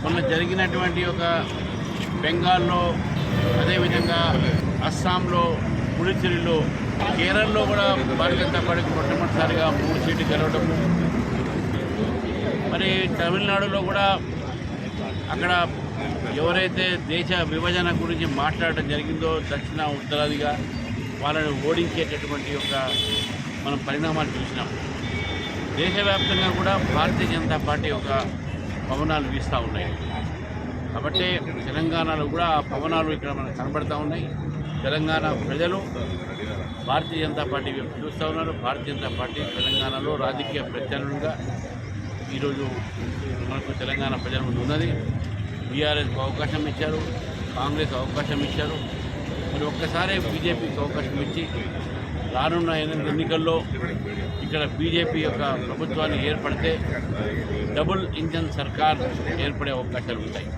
మొన్న జరిగినటువంటి ఒక బెంగాల్లో, అదేవిధంగా అస్సాంలో, పుడుచ్చేరిలో, కేరళలో కూడా భారతీయ జనతా పార్టీకి మొట్టమొదటిసారిగా 3 సీట్లు గెలవడము, మరి తమిళనాడులో కూడా అక్కడ ఎవరైతే దేశ విభజన గురించి మాట్లాడడం జరిగిందో దక్షిణ ఉత్తరాదిగా వాళ్ళని ఓడించేటటువంటి ఒక మనం పరిణామాలు చూసినాం. దేశవ్యాప్తంగా కూడా భారతీయ జనతా పార్టీ యొక్క పవనాలు వీస్తూ ఉన్నాయి. కాబట్టి తెలంగాణలో కూడా ఆ పవనాలు ఇక్కడ మనకు కనబడుతూ ఉన్నాయి. తెలంగాణ ప్రజలు భారతీయ జనతా పార్టీ వైపు చూస్తూ ఉన్నారు. భారతీయ జనతా పార్టీ తెలంగాణలో రాజకీయ ప్రత్యామ్నాయంగా ఈరోజు మనకు తెలంగాణ ప్రజల ముందు ఉన్నది. బీఆర్ఎస్కి అవకాశం ఇచ్చారు, కాంగ్రెస్ అవకాశం ఇచ్చారు. మరి ఒక్కసారి బీజేపీకి అవకాశం ఇచ్చి రానున్న ఎన్నికల్లో ఇక్కడ బీజేపీ యొక్క ప్రభుత్వాన్ని ఏర్పడితే డబుల్ ఇంజన్ సర్కార్ ఏర్పడే అవకాశాలు ఉంటాయి.